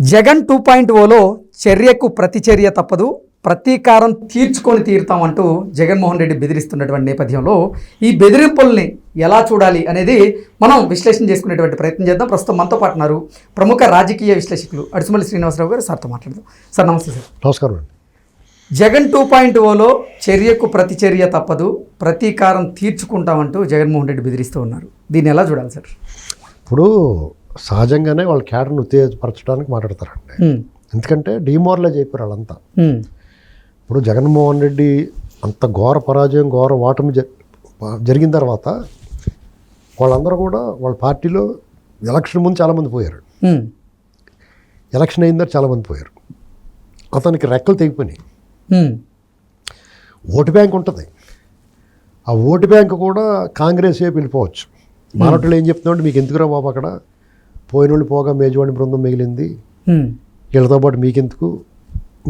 జగన్ 2.0లో చర్యకు ప్రతిచర్య తప్పదు, ప్రతీకారం తీర్చుకొని తీరుతామంటూ జగన్మోహన్ రెడ్డి బెదిరిస్తున్నటువంటి నేపథ్యంలో ఈ బెదిరింపుల్ని ఎలా చూడాలి అనేది మనం విశ్లేషణ చేసుకునేటువంటి ప్రయత్నం చేద్దాం. ప్రస్తుతం మనతో పాటు ఉన్నారు ప్రముఖ రాజకీయ విశ్లేషకులు అడుసుమల్లి శ్రీనివాసరావు గారు. సార్తో మాట్లాడదాం. సార్ నమస్తే. సార్ నమస్కారం అండి. జగన్ 2.0లో చర్యకు ప్రతిచర్య తప్పదు, ప్రతీకారం తీర్చుకుంటామంటూ జగన్మోహన్ రెడ్డి బెదిరిస్తూ ఉన్నారు. దీన్ని ఎలా చూడాలి సార్? ఇప్పుడు సహజంగానే వాళ్ళ క్యాడర్ను ఉత్తేజపరచడానికి మాట్లాడతారండి. ఎందుకంటే డిమోరలైజ్ అయిపోయారు వాళ్ళంతా. ఇప్పుడు జగన్మోహన్ రెడ్డి అంత ఘోర పరాజయం, ఘోర ఓటమి జరిగిన తర్వాత వాళ్ళందరూ కూడా వాళ్ళ పార్టీలో ఎలక్షన్ ముందు చాలామంది పోయారు, ఎలక్షన్ అయిన తర్వాత చాలామంది పోయారు. అతనికి రెక్కలు తెగిపోయినాయి. ఓటు బ్యాంక్ ఉంటుంది, ఆ ఓటు బ్యాంక్ కూడా కాంగ్రెస్ వైపు వెళ్ళిపోవచ్చు. మానవులు ఏం చెప్తున్నామంటే, మీకు ఎందుకురా బాబు, అక్కడ పోయిన వాళ్ళు పోగా మేజవాణి బృందం మిగిలింది, వీళ్ళతో పాటు మీకెందుకు,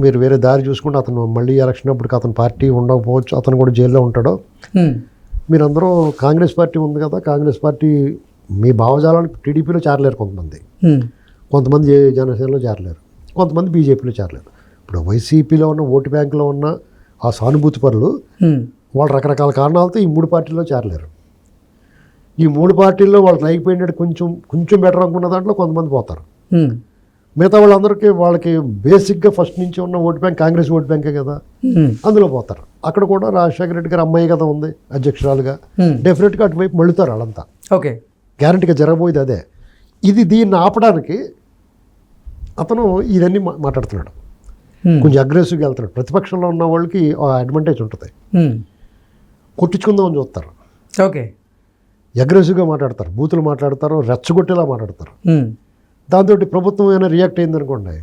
మీరు వేరే దారి చూసుకుంటే అతను మళ్ళీ ఎలక్షన్ అప్పటికి అతను పార్టీ ఉండకపోవచ్చు, అతను కూడా జైల్లో ఉంటాడో, మీరందరూ కాంగ్రెస్ పార్టీ ఉంది కదా, కాంగ్రెస్ పార్టీ మీ భావజాలానికి టీడీపీలో చేరలేరు కొంతమంది జనసేనలో చేరలేరు, కొంతమంది బీజేపీలో చేరలేరు. ఇప్పుడు వైసీపీలో ఉన్న ఓటు బ్యాంకులో ఉన్న ఆ సానుభూతి పరులు వాళ్ళు రకరకాల కారణాలతో ఈ మూడు పార్టీల్లో చేరలేరు. ఈ మూడు పార్టీల్లో వాళ్ళకి అయిపోయినట్టు కొంచెం బెటర్ అనుకున్న దాంట్లో కొంతమంది పోతారు. మిగతా వాళ్ళందరికీ వాళ్ళకి బేసిక్గా ఫస్ట్ నుంచి ఉన్న ఓటు బ్యాంక్ కాంగ్రెస్ ఓటు బ్యాంకే కదా, అందులో పోతారు. అక్కడ కూడా రాజశేఖర రెడ్డి గారు అమ్మాయి కదా ఉంది అధ్యక్షురాలుగా, డెఫినెట్గా అటువైపు మళ్ళుతారు వాళ్ళంతా. ఓకే, గ్యారంటీగా జరగబోయేది అదే. దీన్ని ఆపడానికి అతను ఇవన్నీ మాట్లాడుతున్నాడు, కొంచెం అగ్రెసివ్గా వెళ్తున్నాడు. ప్రతిపక్షంలో ఉన్న వాళ్ళకి అడ్వాంటేజ్ ఉంటుంది, కొట్టించుకుందామని చూస్తారు. ఓకే, అగ్రెసివ్గా మాట్లాడతారు, బూతులు మాట్లాడతారు, రెచ్చగొట్టేలా మాట్లాడతారు. దాంతో ప్రభుత్వం ఏమైనా రియాక్ట్ అయిందనుకోండి,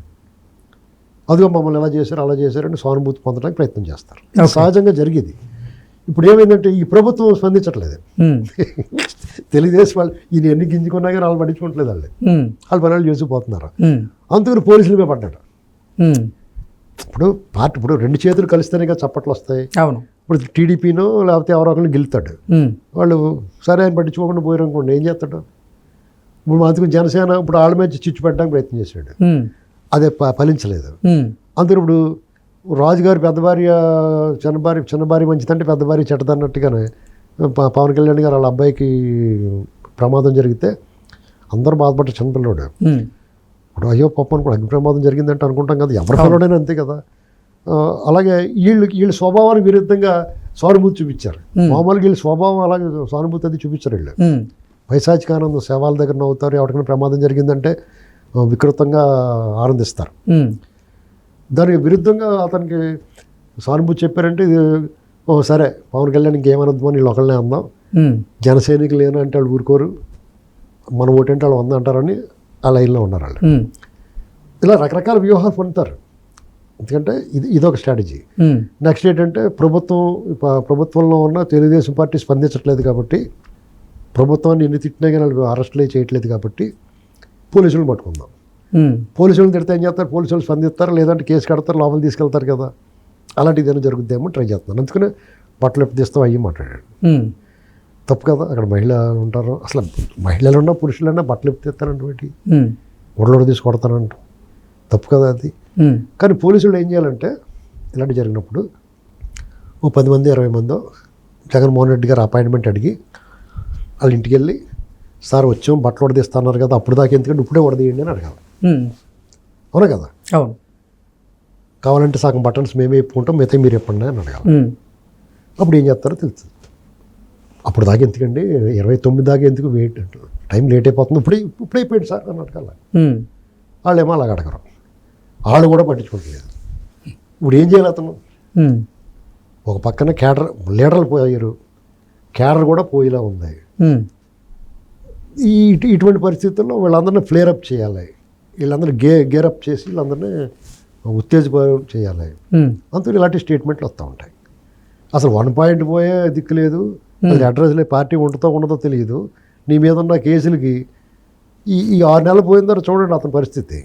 అదిగో మమ్మల్ని ఎలా చేశారు అలా చేశారని సానుభూతి పొందడానికి ప్రయత్నం చేస్తారు. సహజంగా జరిగేది. ఇప్పుడు ఏమైందంటే ఈ ప్రభుత్వం స్పందించట్లేదు. తెలుగుదేశం వాళ్ళు ఈయన ఎన్ని గింజుకున్నా కానీ వాళ్ళు పట్టించుకోవట్లేదు. వాళ్ళు పనులు చేసిపోతున్నారు. అందుకని పోలీసుల మీద పడ్డాడు. ఇప్పుడు రెండు చేతులు కలిస్తేనే కదా చప్పట్లు వస్తాయి. అవును. ఇప్పుడు టీడీపీనో లేకపోతే ఎవరో ఒకరిని గెలుతాడు, వాళ్ళు సరే ఆయన పట్టించుకోకుండా పోయారు అనుకోండి, ఏం చేస్తాడు? ఇప్పుడు అందుకని జనసేన ఇప్పుడు వాళ్ళ మీద చిచ్చు పెట్టడానికి ప్రయత్నం చేశాడు, అదే ఫలించలేదు. అందుకని ఇప్పుడు రాజుగారి పెద్ద భార్య చిన్న భార్య మంచిదంటే పెద్ద భార్య చెడ్డదన్నట్టుగానే పవన్ కళ్యాణ్ గారు వాళ్ళ అబ్బాయికి ప్రమాదం జరిగితే అందరూ బాధపడ్డారు. చిన్నపిల్లడు ఇప్పుడు అయ్యో పప్పు అనుకో అగ్ని ప్రమాదం జరిగిందంటే అనుకుంటాం కదా, ఎవరి పిల్లడైనా అంతే కదా. అలాగే వీళ్ళు స్వభావానికి విరుద్ధంగా సానుభూతి చూపించారు. మామూలుగా వీళ్ళ స్వభావం అలాగే సానుభూతి అది చూపించారు. వీళ్ళు పైశాచికానందం, శవాల దగ్గర నవ్వుతారు, ఎవరికైనా ప్రమాదం జరిగిందంటే వికృతంగా ఆనందిస్తారు. దానికి విరుద్ధంగా అతనికి సానుభూతి చెప్పారంటే, సరే పవన్ కళ్యాణ్ ఇంకేమనద్దు అని వీళ్ళు ఒకళ్ళనే అందాం, జన సైనికులు ఏనంటే వాళ్ళు ఊరుకోరు, మన ఓటంటే వాళ్ళు 100 అంటారని ఆ లైన్లో ఉన్నారు వాళ్ళు. ఇలా రకరకాల వ్యూహాలు పొందుతారు. ఎందుకంటే ఇదొక స్ట్రాటజీ. నెక్స్ట్ ఏంటంటే, ప్రభుత్వంలో ఉన్న తెలుగుదేశం పార్టీ స్పందించట్లేదు కాబట్టి, ప్రభుత్వాన్ని ఎన్ని తిట్టినా కానీ వాళ్ళు అరెస్టులే చేయట్లేదు కాబట్టి పోలీసులను పట్టుకుందాం. పోలీసులను తిడితే ఏం చేస్తారు? పోలీసులు స్పందిస్తారు, లేదంటే కేసు కడతారు, లోపల తీసుకెళ్తారు కదా. అలాంటి ఏదైనా జరుగుద్దేమో ట్రై చేస్తున్నాను. అందుకనే బట్టలు ఎప్పుడిస్తాం అయ్యి మాట్లాడాడు. తప్పు కదా, అక్కడ మహిళ ఉంటారు, అసలు మహిళలున్నా పురుషులన్నా బట్టలు ఎప్పుడెత్తారంటే ఒళ్ళొడ తీసి కొడతానంట, తప్పు కదా అది. కానీ పోలీసులు ఏం చేయాలంటే, ఇలాంటి జరిగినప్పుడు 10 మంది 20 మందో జగన్మోహన్ రెడ్డి గారు అపాయింట్మెంట్ అడిగి వాళ్ళ ఇంటికి వెళ్ళి, సార్ వచ్చాం బట్టలు ఉడదీస్తున్నారు కదా, అప్పుడు దాకా ఎందుకంటే ఇప్పుడే ఉడదీయండి అని అడగాలి. అవునా కదా? అవును. కావాలంటే సగం బటన్స్ మేమే ఇప్పుకుంటాం, మిగతా మీరు చెప్పండి అని అడగాలి. అప్పుడు ఏం చేస్తారో తెలుస్తుంది. అప్పుడు దాకా ఎందుకండి, 29 దాకా ఎందుకు, వెయిట్ టైం లేట్ అయిపోతుంది, ఇప్పుడు అయిపోయింది సార్ అని అడగాలి. వాళ్ళు ఏమో అలాగ అడగరు, వాళ్ళు కూడా పట్టించుకోవట్లేదు. ఇప్పుడు ఏం చేయాలి అతను? ఒక పక్కన లీడర్లు పోయారు, క్యాడర్ కూడా పోయేలా ఉంది. ఇటువంటి పరిస్థితుల్లో వీళ్ళందరినీ ఫ్లేరప్ చేయాలి, వీళ్ళందరూ గేరప్ చేసి వీళ్ళందరినీ ఉత్తేజపరం చేయాలి. అందుకని ఇలాంటి స్టేట్మెంట్లు వస్తూ ఉంటాయి. అసలు 1 పాయింట్ పోయే దిక్కు లేదు, అది అడ్రస్ లేదు, పార్టీ ఉండదో తెలియదు, నీ మీద ఉన్న కేసులకి ఈ 6 నెలలు పోయిన తర్వాత చూడండి అతని పరిస్థితి.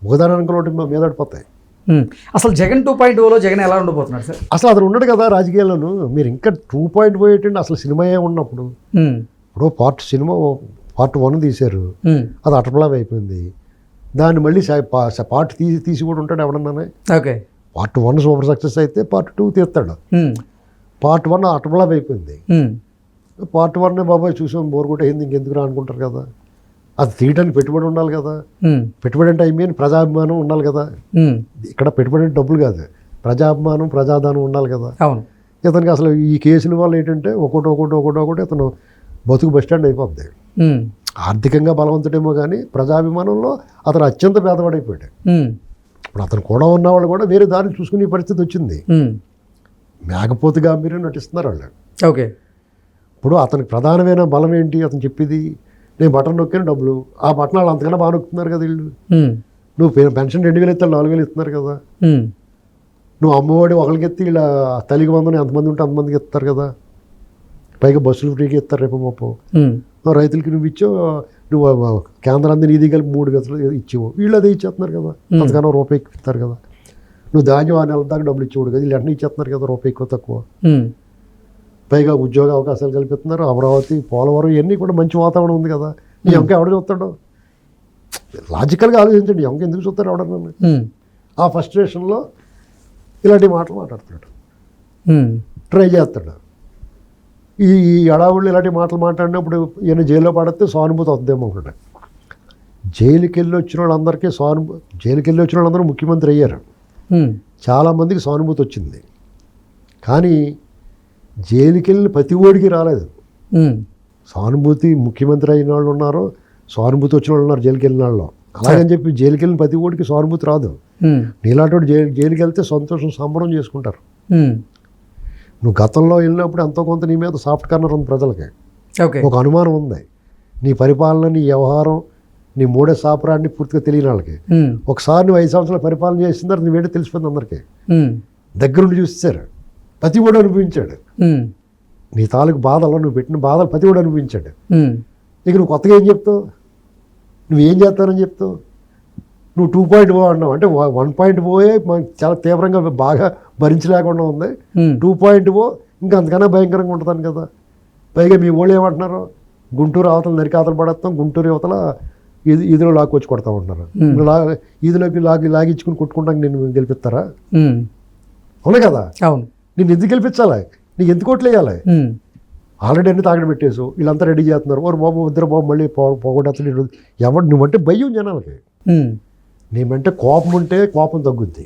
ఉదాహరణకు మీదడిపోతాయి. అసలు జగన్ 2.0లో జగన్ ఎలా ఉండబోతున్నాడు సార్? అసలు అతను ఉన్నాడు కదా రాజకీయాల్లోనూ. మీరు ఇంకా 2.0 ఏంటండి, అసలు సినిమా ఉన్నప్పుడు ఇప్పుడు సినిమా పార్ట్ 1 తీశారు, అది అటర్ఫ్లాప్ అయిపోయింది. దాన్ని మళ్ళీ పార్ట్ తీసి కూడా ఉంటాడు ఎవడన్నానే. ఓకే. పార్ట్ 1 సూపర్ సక్సెస్ అయితే పార్ట్ 2 తీస్తాడు. పార్ట్ 1 అటబలాబ్ అయిపోయింది. పార్ట్ 1 బాబాయ్ చూసాం బోర్ కూడా అయింది ఇంకెందుకు రా అనుకుంటారు కదా. అది తీయడానికి పెట్టుబడి ఉండాలి కదా. పెట్టుబడి అంటే ప్రజాభిమానం ఉండాలి కదా. ఇక్కడ పెట్టుబడి అంటే డబ్బులు కాదు, ప్రజాభిమానం ప్రజాదానం ఉండాలి కదా. ఇతనికి అసలు ఈ కేసుల వల్ల ఏంటంటే ఒకటి ఇతను బతుకు బస్టాండ్ అయిపోద్ది. ఆర్థికంగా బలవంతుడేమో కానీ ప్రజాభిమానంలో అతను అత్యంత పేదవాడైపోయాడు. ఇప్పుడు అతను కూడా ఉన్నవాళ్ళు కూడా వేరే దారిని చూసుకునే పరిస్థితి వచ్చింది. మేకపోతు గాంభీర్యం నటిస్తున్నారు వాళ్ళు. ఓకే. ఇప్పుడు అతనికి ప్రధానమైన బలం ఏంటి? అతను చెప్పేది నేను బటన్ నొక్కిన డబ్బులు, ఆ బటన్ వాళ్ళు అంతకన్నా బాగా నొక్కుతున్నారు కదా వీళ్ళు. నువ్వు పెన్షన్ 2,000 ఇస్తారు, 4,000 ఇస్తున్నారు కదా. నువ్వు అమ్మఒడి ఒకరికి ఎత్తి ఇలా తల్లికి వందనం ఎంతమంది ఉంటే అంతమందికి ఇస్తారు కదా. పైగా బస్సులు ఫ్రీకి ఇస్తారు రేపు మాపు. రైతులకి నువ్వు ఇచ్చావు, నువ్వు కేంద్రాన్ని నీది కలిపి 3 గదులు ఇచ్చావు, వీళ్ళు అదే ఇచ్చేస్తున్నారు కదా. అంతకన్నా రూపాయికి ఇస్తారు కదా. నువ్వు ధాన్యం 6 నెలల దాకా డబ్బులు ఇచ్చేవాడు కదా, వీళ్ళు వెంటనే ఇచ్చేస్తున్నారు కదా రూపాయి ఎక్కువ తక్కువ. పైగా ఉద్యోగ అవకాశాలు కల్పిస్తున్నారు. అమరావతి, పోలవరం ఇవన్నీ కూడా మంచి వాతావరణం ఉంది కదా. నీ ఎంక ఎవడ చూస్తాడు? లాజికల్గా ఆలోచించండి, ఎంక ఎందుకు చూస్తాడు ఎవడన్నా? ఆ ఫస్ట్రేషన్లో ఇలాంటి మాటలు మాట్లాడుతున్నాడు, ట్రై చేస్తాడు. ఈ అడావుళ్ళు ఇలాంటి మాటలు మాట్లాడినప్పుడు ఈయన జైల్లో పడితే సానుభూతి వద్దేమో ఒకటి. జైలుకి వెళ్ళి వచ్చిన వాళ్ళందరూ ముఖ్యమంత్రి అయ్యారు. చాలామందికి సానుభూతి వచ్చింది. కానీ జైలుకి వెళ్ళిన ప్రతి ఓడికి రాలేదు సానుభూతి. ముఖ్యమంత్రి అయిన వాళ్ళు ఉన్నారు, సానుభూతి వచ్చిన వాళ్ళు ఉన్నారు జైలుకి వెళ్ళిన వాళ్ళు. అలాగని చెప్పి జైలుకి వెళ్ళిన ప్రతి ఓడికి సానుభూతి రాదు. నీలాంటి జైలుకి వెళ్తే సంతోషం సంబరం చేసుకుంటారు. నువ్వు గతంలో వెళ్ళినప్పుడు ఎంతో కొంత నీ మీద సాఫ్ట్ కార్నర్ ఉంది ప్రజలకి. ఒక అనుమానం ఉంది నీ పరిపాలన, నీ వ్యవహారం, నీ మూడే సాపరాన్ని పూర్తిగా తెలియని వాళ్ళకి. ఒకసారి నువ్వు 5 సంవత్సరాలు పరిపాలన చేసిన తర్వాత నువ్వేంటో తెలిసిపోయింది అందరికీ. దగ్గరుండి చూస్తారు, ప్రతి కూడా అనుభవించాడు. నీ తాలూకు బాధలు, నువ్వు పెట్టిన బాధలు ప్రతి కూడా అనుభవించాడు. ఇక నువ్వు కొత్తగా ఏం చెప్తావు? నువ్వేం చేస్తానని చెప్తావు? నువ్వు 2.0 అన్నావు అంటే 1.0 మనకి చాలా తీవ్రంగా బాగా భరించలేకుండా ఉంది. 2.0 ఇంకా అంతకన్నా భయంకరంగా ఉంటుందని కదా. పైగా మీ వాళ్ళు ఏమంటున్నారు? గుంటూరు అవతల నరికాతలు పడేస్తాం, గుంటూరు అవతల ఈదులో లాక్కొచ్చి కొడతా ఉంటున్నారు. ఈదులోకి లాగించుకుని కొట్టుకుంటాక నేను గెలిపిస్తారా? అవునా కదా. నేను ఎందుకు గెలిపించాలి? నీకు ఎందుకు ఓట్లు వేయాలి? ఆల్రెడీ అన్ని తాగడ పెట్టేసు, వీళ్ళంతా రెడీ చేస్తున్నారు. ఓరు బాబు ఇద్దరు బాబు మళ్ళీ పోగొట్టేస్తాడు. ఎవడు నువ్వంటే భయం జనాలకి. నీమంటే కోపం ఉంటే కోపం తగ్గుద్ది,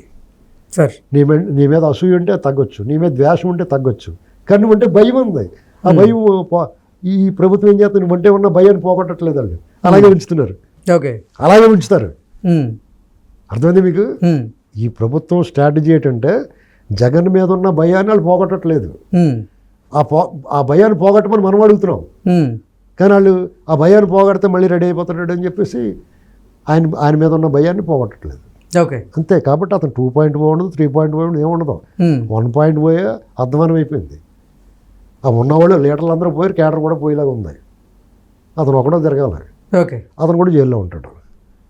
నీ మీద అసూయ ఉంటే తగ్గొచ్చు, నీ మీద ద్వేషం ఉంటే తగ్గొచ్చు. కానీ నువ్వంటే భయం ఉంది. ఆ భయం ఈ ప్రభుత్వం ఏం చేస్తుంది? నువ్వంటే ఉన్న భయాన్ని పోగొట్టట్లేదు వాళ్ళు, అలాగే ఉంచుతున్నారు. అలాగే ఉంచుతారు. అర్థమైంది మీకు? ఈ ప్రభుత్వం స్ట్రాటజీ ఏంటంటే జగన్ మీద ఉన్న భయాన్ని వాళ్ళు పోగొట్టట్లేదు. ఆ భయాన్ని పోగొట్టమని మనం అడుగుతున్నాం. కానీ వాళ్ళు ఆ భయాన్ని పోగొడితే మళ్ళీ రెడీ అయిపోతాడు అని చెప్పేసి ఆయన మీద ఉన్న భయాన్ని పోగొట్టట్లేదు. అంతే. కాబట్టి అతను 2.0 ఉండదు, 3.0 ఏముండదు, 1.0 అధ్వానం అయిపోయింది. ఆ ఉన్నవాళ్ళు లీడర్లు అందరూ పోయి, కేడర్ కూడా పోయేలాగా ఉంది. అతను ఒకడో తిరగాలి. అతను కూడా జైల్లో ఉంటాడు.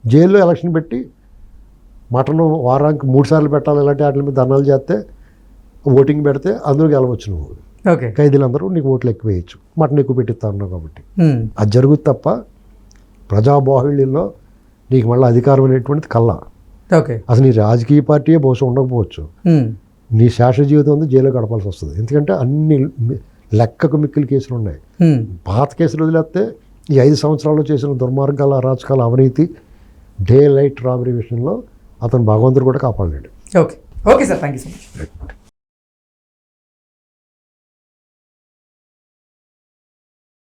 జైల్లో ఎలక్షన్ పెట్టి మటన్ వారానికి 3 సార్లు పెట్టాలి. ఇలాంటి వాటి మీద ధర్నాలు చేస్తే, ఓటింగ్ పెడితే అందులో గెలవచ్చు నువ్వు. ఖైదీలందరూ నీకు ఓట్లు ఎక్కువ వేయచ్చు, మటన్ ఎక్కువ పెట్టిస్తా ఉన్నావు కాబట్టి. అది జరుగుతుంది తప్ప ప్రజాబాహుళ్యంలో నీకు మళ్ళీ అధికారం అనేటువంటిది కల్లా. అసలు నీ రాజకీయ పార్టీయే బహుశా ఉండకపోవచ్చు. నీ శాశ్వత జీవితం అంతా జైల్లో గడపాల్సి వస్తుంది. ఎందుకంటే అన్ని లెక్కకు మిక్కిలి కేసులు ఉన్నాయి. పాత కేసులు వదిలేస్తే ఈ 5 సంవత్సరాల్లో చేసిన దుర్మార్గాల, అరాచకాల, అవినీతి, డే లైట్ రాబరీ విషయంలో అతను భగవంతుడు కూడా కాపాడలేడు. Okay sir, thank you so much.